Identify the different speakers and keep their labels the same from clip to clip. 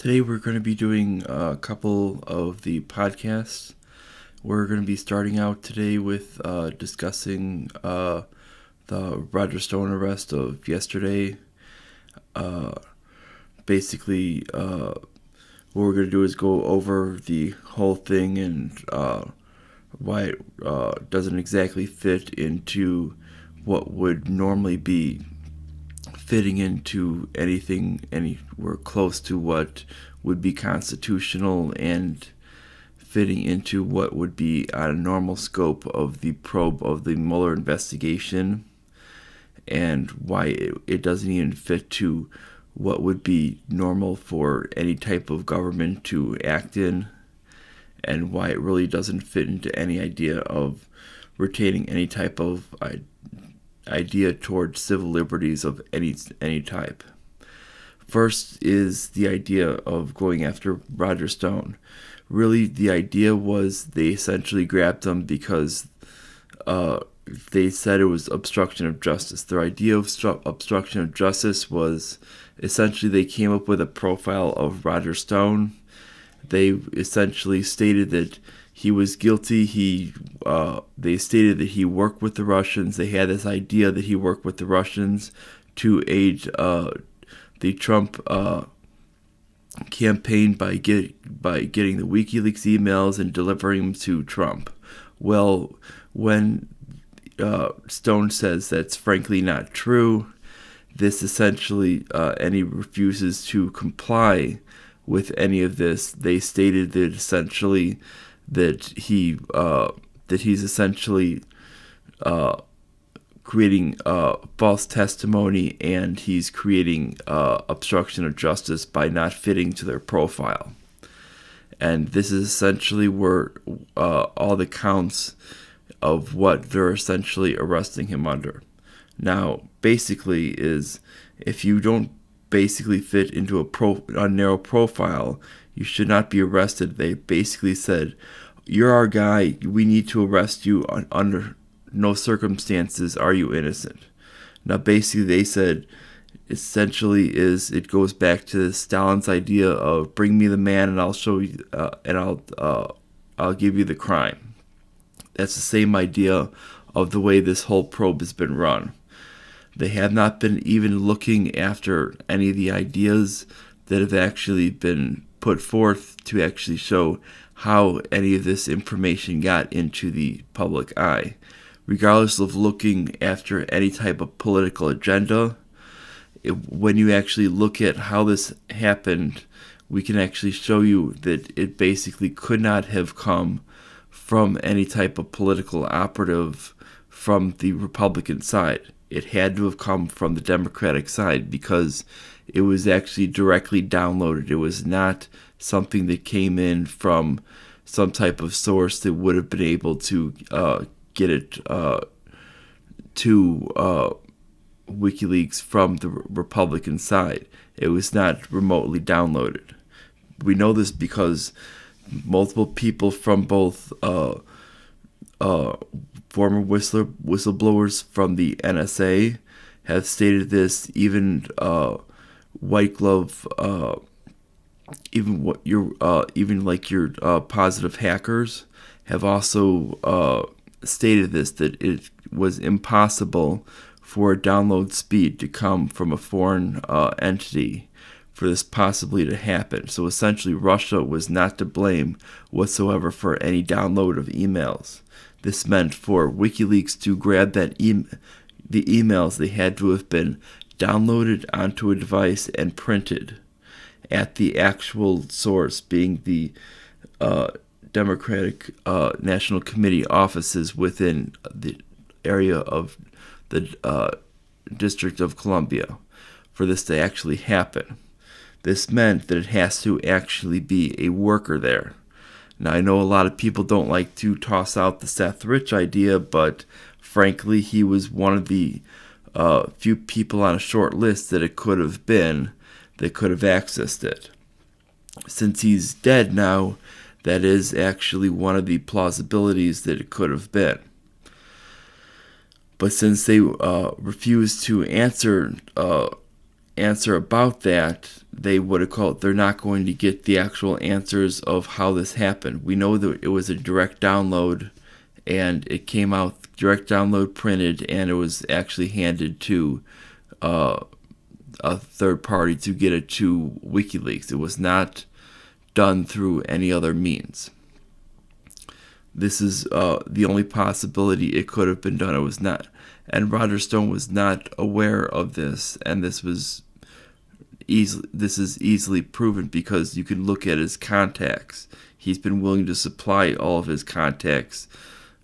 Speaker 1: Today we're going to be doing a couple of the podcasts. We're going to be starting out today with discussing the Roger Stone arrest of yesterday. Basically, what we're going to do is go over the whole thing and why it doesn't exactly fit into what would normally be fitting into anything anywhere close to what would be constitutional and fitting into what would be on a normal scope of the probe of the Mueller investigation, and why it doesn't even fit to what would be normal for any type of government to act in, and why it really doesn't fit into any idea of retaining any type of idea towards civil liberties of any type. First is the idea of going after Roger Stone. Really, the idea was they essentially grabbed him because they said it was obstruction of justice. Their idea of obstruction of justice was essentially they came up with a profile of Roger Stone. They essentially stated that he was guilty. They stated that he worked with the Russians. They had this idea that he worked with the Russians to aid the Trump campaign by getting the WikiLeaks emails and delivering them to Trump. Well, when Stone says that's frankly not true, this essentially, and he refuses to comply with any of this. They stated that essentially that he's essentially creating false testimony, and he's creating obstruction of justice by not fitting to their profile. And this is essentially where all the counts of what they're essentially arresting him under. Now, basically is if you don't basically fit into a narrow profile, you should not be arrested. They basically said, you're our guy, we need to arrest you under no circumstances are you innocent. Now basically they said, essentially is it goes back to Stalin's idea of bring me the man and I'll show you and I'll give you the crime. That's the same idea of the way this whole probe has been run. They have not been even looking after any of the ideas that have actually been put forth to actually show how any of this information got into the public eye. Regardless of looking after any type of political agenda, when you actually look at how this happened, we can actually show you that it basically could not have come from any type of political operative from the Republican side. It had to have come from the Democratic side because it was actually directly downloaded. It was not something that came in from some type of source that would have been able to get it to WikiLeaks from the Republican side. It was not remotely downloaded. We know this because multiple people from both former whistleblowers from the NSA have stated this. Even white glove, even like your positive hackers have also stated this, that it was impossible for a download speed to come from a foreign entity for this possibly to happen. So essentially Russia was not to blame whatsoever for any download of emails. This meant for WikiLeaks to grab that the emails, they had to have been downloaded onto a device and printed at the actual source, being the Democratic National Committee offices within the area of the District of Columbia, for this to actually happen. This meant that it has to actually be a worker there. Now, I know a lot of people don't like to toss out the Seth Rich idea, but frankly, he was one of the few people on a short list that it could have been that could have accessed it. Since he's dead now, that is actually one of the plausibilities that it could have been. But since they refused to answer about that, they're not going to get the actual answers of how this happened. We know that it was a direct download, and it came out direct download printed, and it was actually handed to a third party to get it to WikiLeaks. It was not done through any other means. This is the only possibility it could have been done. It was not, and Roger Stone was not aware of this, and this is easily proven because you can look at his contacts. He's been willing to supply all of his contacts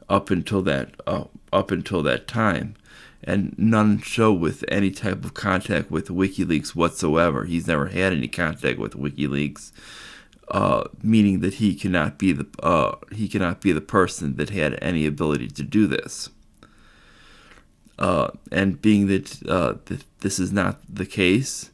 Speaker 1: up until that time, and none show with any type of contact with WikiLeaks whatsoever. He's never had any contact with WikiLeaks, meaning that he cannot be the person that had any ability to do this. And being that this is not the case,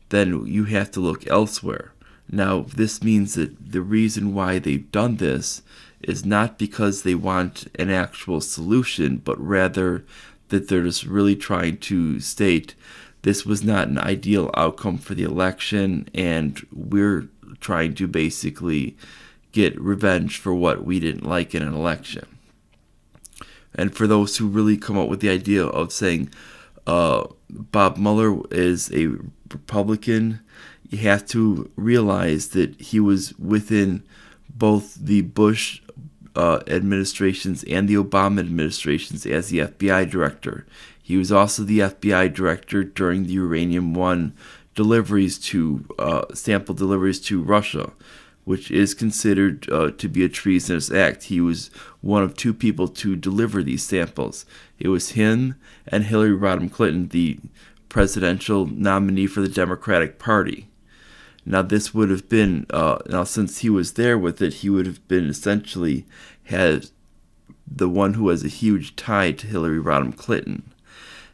Speaker 1: then you have to look elsewhere. Now, this means that the reason why they've done this is not because they want an actual solution, but rather that they're just really trying to state this was not an ideal outcome for the election, and we're trying to basically get revenge for what we didn't like in an election. And for those who really come up with the idea of saying Bob Mueller is a Republican, you have to realize that he was within both the Bush administrations and the Obama administrations as the FBI director. He was also the FBI director during the Uranium One sample deliveries to Russia, which is considered to be a treasonous act. He was one of two people to deliver these samples. It was him and Hillary Rodham Clinton, the presidential nominee for the Democratic Party. Now, this would have been, since he was there with it, he would have been essentially had the one who has a huge tie to Hillary Rodham Clinton.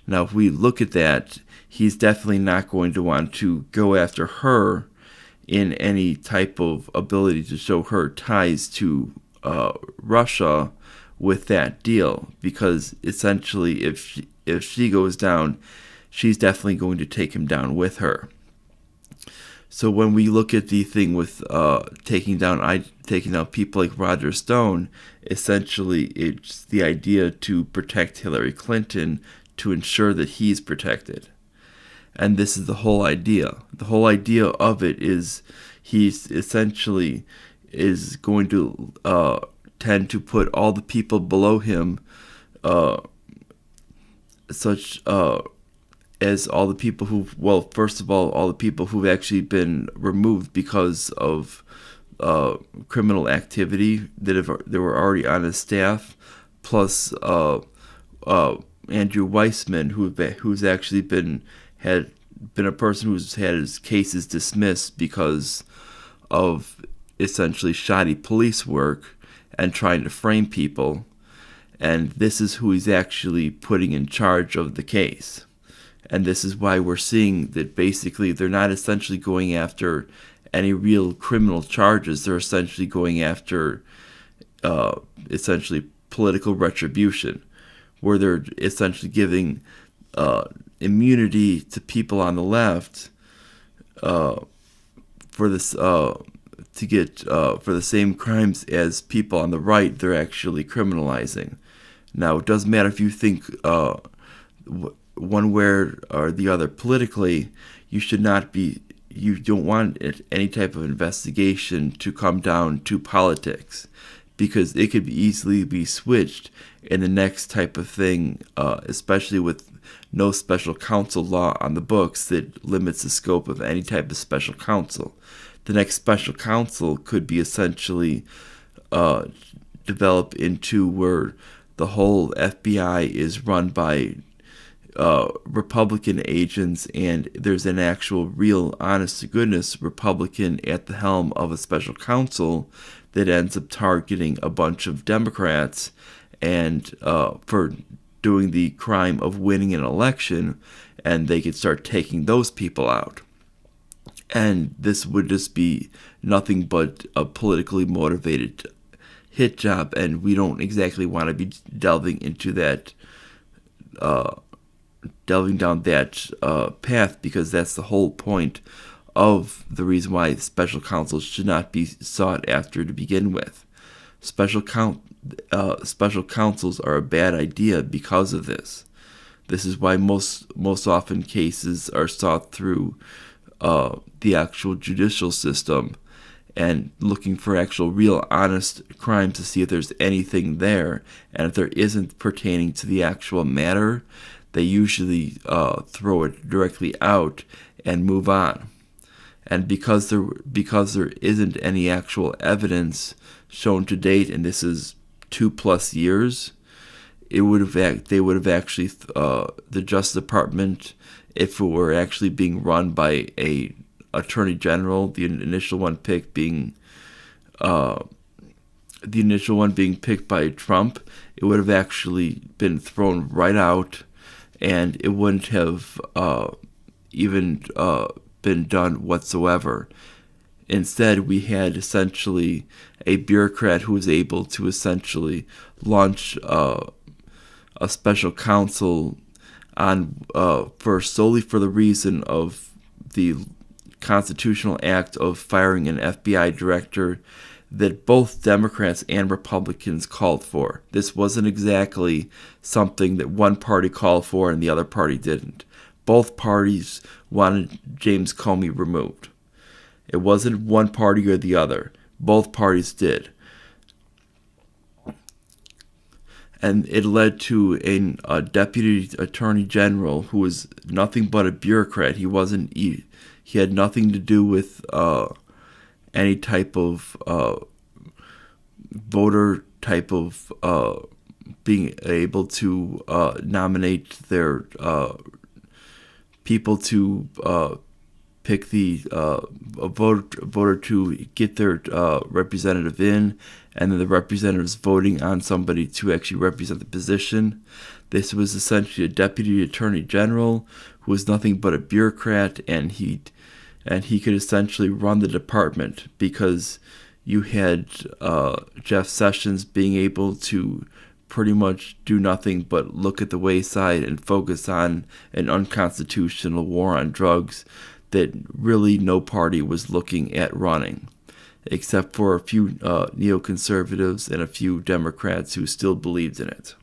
Speaker 1: Now, if we look at that, he's definitely not going to want to go after her in any type of ability to show her ties to Russia with that deal, because essentially if she goes down, she's definitely going to take him down with her. So when we look at the thing with taking down people like Roger Stone, essentially it's the idea to protect Hillary Clinton, to ensure that he's protected. And this is the whole idea. The whole idea of it is he's essentially is going to tend to put all the people below him, such as all the people first of all the people who've actually been removed because of criminal activity that were already on his staff, plus Andrew Weissman, who's actually been a person who's had his cases dismissed because of essentially shoddy police work and trying to frame people, and this is who he's actually putting in charge of the case. And this is why we're seeing that basically they're not essentially going after any real criminal charges. They're essentially going after essentially political retribution, where they're essentially giving immunity to people on the left for this to get for the same crimes as people on the right. They're actually criminalizing. Now, it doesn't matter if you think one way or the other politically. You don't want any type of investigation to come down to politics, because it could easily be switched in the next type of thing, especially with no special counsel law on the books that limits the scope of any type of special counsel. The next special counsel could be essentially developed into where the whole FBI is run by Republican agents, and there's an actual real honest-to-goodness Republican at the helm of a special counsel that ends up targeting a bunch of Democrats and for doing the crime of winning an election, and they could start taking those people out. And this would just be nothing but a politically motivated hit job, and we don't exactly want to be delving into that delving down that path, because that's the whole point of the reason why special counsels should not be sought after to begin with. Special counsels are a bad idea because of this. This is why most often cases are sought through the actual judicial system and looking for actual real honest crimes to see if there's anything there. And if there isn't pertaining to the actual matter, they usually throw it directly out and move on. And because there isn't any actual evidence shown to date, and this is 2+ years, they would have actually the Justice Department, if it were actually being run by a Attorney General, the initial one picked by Trump, it would have actually been thrown right out, and it wouldn't have even been done whatsoever. Instead, we had essentially a bureaucrat who was able to essentially launch a special counsel on solely for the reason of the constitutional act of firing an FBI director that both Democrats and Republicans called for. This wasn't exactly something that one party called for and the other party didn't. Both parties wanted James Comey removed. It wasn't one party or the other. Both parties did. And it led to a deputy attorney general who was nothing but a bureaucrat. He had nothing to do with any type of voter type of being able to nominate their people to pick the voter to get their representative in, and then the representatives voting on somebody to actually represent the position. This was essentially a deputy attorney general who was nothing but a bureaucrat, and he could essentially run the department because you had Jeff Sessions being able to pretty much do nothing but look at the wayside and focus on an unconstitutional war on drugs that really no party was looking at running, except for a few neoconservatives and a few Democrats who still believed in it.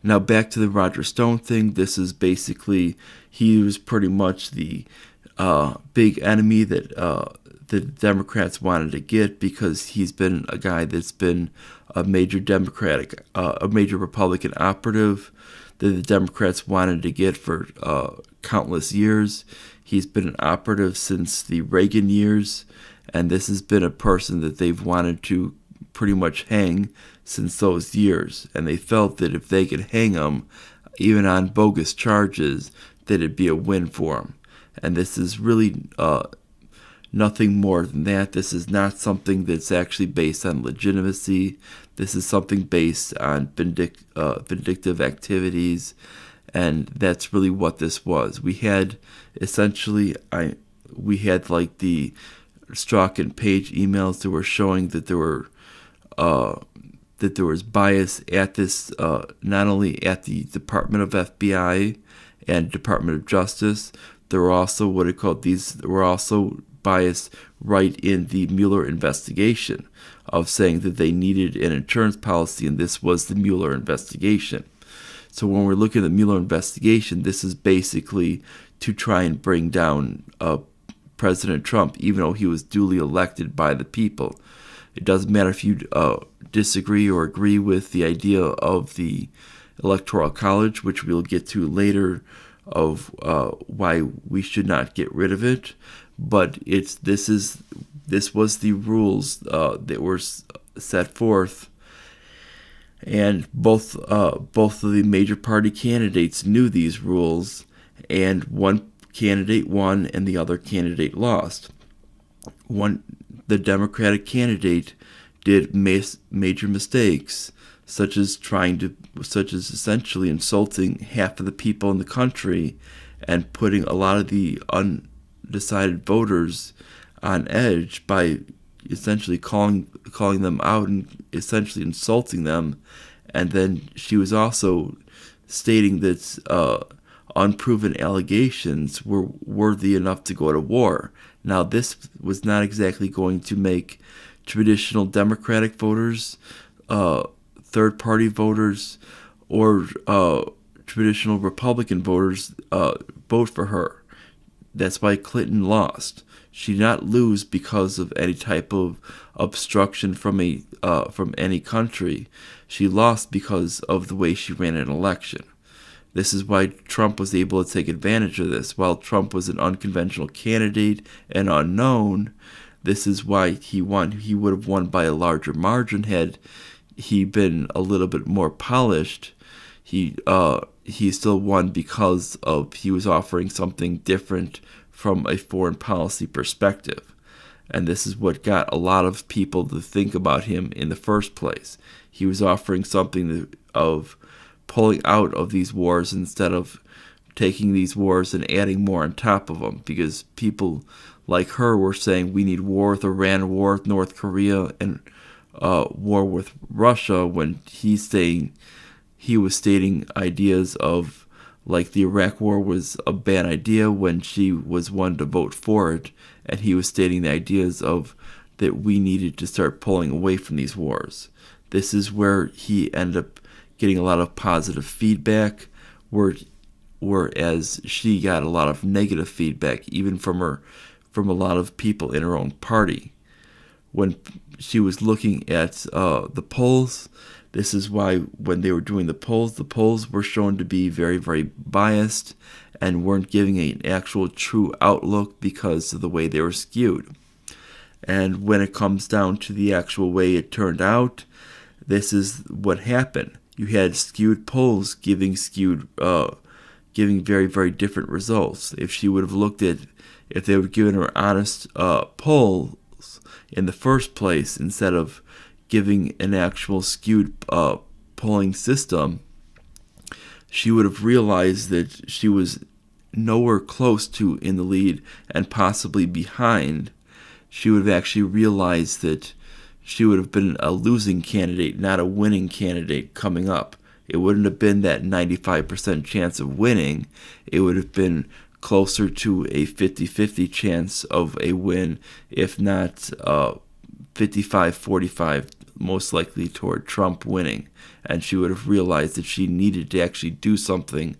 Speaker 1: Now back to the Roger Stone thing. This is basically, he was pretty much the big enemy that the Democrats wanted to get, because he's been a guy that's been a major Republican operative that the Democrats wanted to get for countless years. He's been an operative since the Reagan years, and this has been a person that they've wanted to pretty much hang since those years. And they felt that if they could hang him, even on bogus charges, that it'd be a win for him. And this is really nothing more than that. This is not something that's actually based on legitimacy. This is something based on vindictive activities, and that's really what this was. We had essentially, like the Strzok and Page emails that were showing that there was bias at this, not only at the Department of FBI and Department of Justice. There were also bias right in the Mueller investigation of saying that they needed an insurance policy, and this was the Mueller investigation. So when we're looking at the Mueller investigation, this is basically to try and bring down President Trump, even though he was duly elected by the people. It doesn't matter if you disagree or agree with the idea of the Electoral College, which we'll get to later, of why we should not get rid of it. But this was the rules that were set forth, and both of the major party candidates knew these rules, and one candidate won and the other candidate lost. The Democratic candidate did major mistakes, such as essentially insulting half of the people in the country and putting a lot of the undecided voters on edge by essentially calling them out and essentially insulting them. And then she was also stating that unproven allegations were worthy enough to go to war. Now, this was not exactly going to make traditional Democratic voters, third-party voters, or traditional Republican voters vote for her. That's why Clinton lost. She did not lose because of any type of obstruction from any country. She lost because of the way she ran an election. This is why Trump was able to take advantage of this. While Trump was an unconventional candidate and unknown, this is why he won. He would have won by a larger margin had he been a little bit more polished. He still won because of he was offering something different from a foreign policy perspective. And this is what got a lot of people to think about him in the first place. He was offering something of pulling out of these wars instead of taking these wars and adding more on top of them, because people like her were saying we need war with Iran, war with North Korea, and war with Russia, when he was stating ideas of like the Iraq war was a bad idea when she was one to vote for it, and he was stating the ideas of that we needed to start pulling away from these wars. This is where he ended up getting a lot of positive feedback, whereas she got a lot of negative feedback, even from a lot of people in her own party. When she was looking at the polls, this is why when they were doing the polls were shown to be very, very biased and weren't giving an actual true outlook because of the way they were skewed. And when it comes down to the actual way it turned out, this is what happened. You had skewed polls giving very, very different results. If they would have given her honest polls in the first place, instead of giving an actual skewed polling system, she would have realized that she was nowhere close to in the lead and possibly behind. She would have actually realized that she would have been a losing candidate, not a winning candidate coming up. It wouldn't have been that 95% chance of winning. It would have been closer to a 50-50 chance of a win, if not 55-45, most likely toward Trump winning. And she would have realized that she needed to actually do something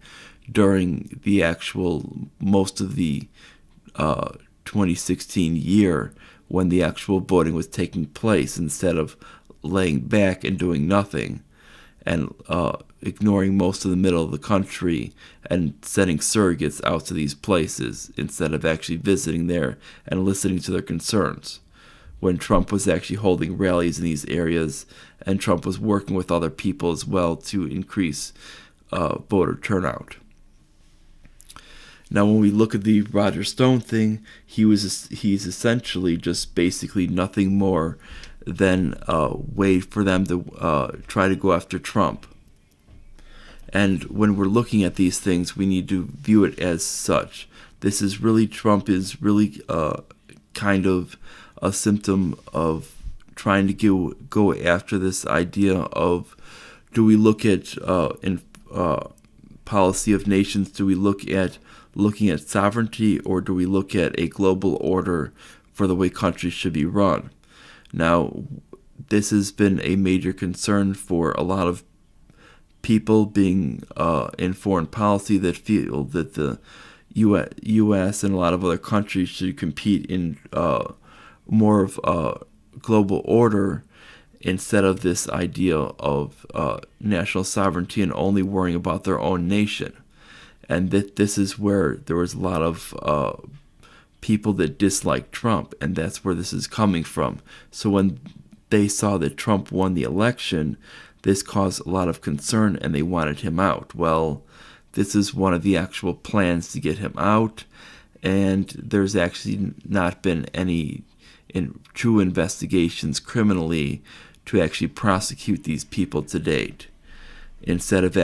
Speaker 1: during the actual most of the 2016 year, when the actual voting was taking place, instead of laying back and doing nothing and ignoring most of the middle of the country and sending surrogates out to these places instead of actually visiting there and listening to their concerns. When Trump was actually holding rallies in these areas, and Trump was working with other people as well to increase voter turnout. Now, when we look at the Roger Stone thing, he's essentially just basically nothing more than a way for them to try to go after Trump. And when we're looking at these things, we need to view it as such. Trump is really kind of a symptom of trying to go after this idea of, do we look at in policy of nations, do we look at looking at sovereignty, or do we look at a global order for the way countries should be run? Now, this has been a major concern for a lot of people being in foreign policy that feel that the U.S. and a lot of other countries should compete in more of a global order, instead of this idea of national sovereignty and only worrying about their own nation. And this is where there was a lot of people that disliked Trump, and that's where this is coming from. So when they saw that Trump won the election, this caused a lot of concern, and they wanted him out. Well, this is one of the actual plans to get him out, and there's actually not been any true investigations criminally to actually prosecute these people to date. Instead of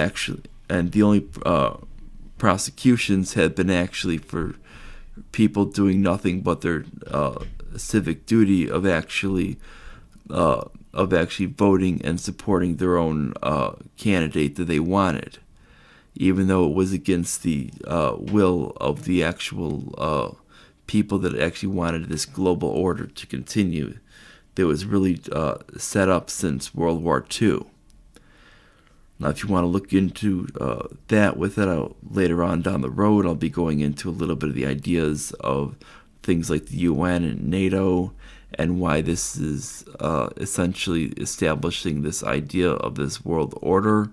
Speaker 1: and the only prosecutions had been actually for people doing nothing but their civic duty of actually voting and supporting their own candidate that they wanted. even though it was against the will of the actual people that actually wanted this global order to continue. That was really set up since World War II. Now, if you want to look into that with it, later on down the road, I'll be going into a little bit of the ideas of things like the UN and NATO, and why this is essentially establishing this idea of this world order.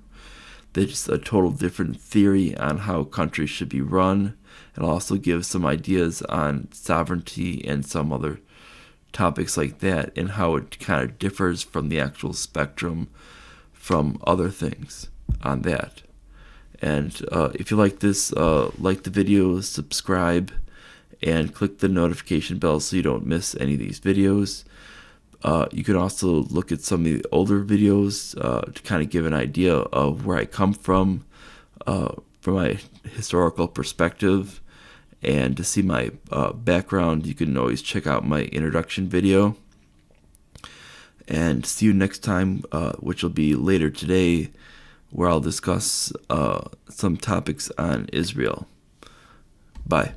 Speaker 1: There's a total different theory on how countries should be run, and also give some ideas on sovereignty and some other topics like that, and how it kind of differs from the actual spectrum from other things on that. And if you like this, like the video, subscribe, and click the notification bell so you don't miss any of these videos. You can also look at some of the older videos to kind of give an idea of where I come from my historical perspective. And to see my background, you can always check out my introduction video. And see you next time, which will be later today, where I'll discuss some topics on Israel. Bye.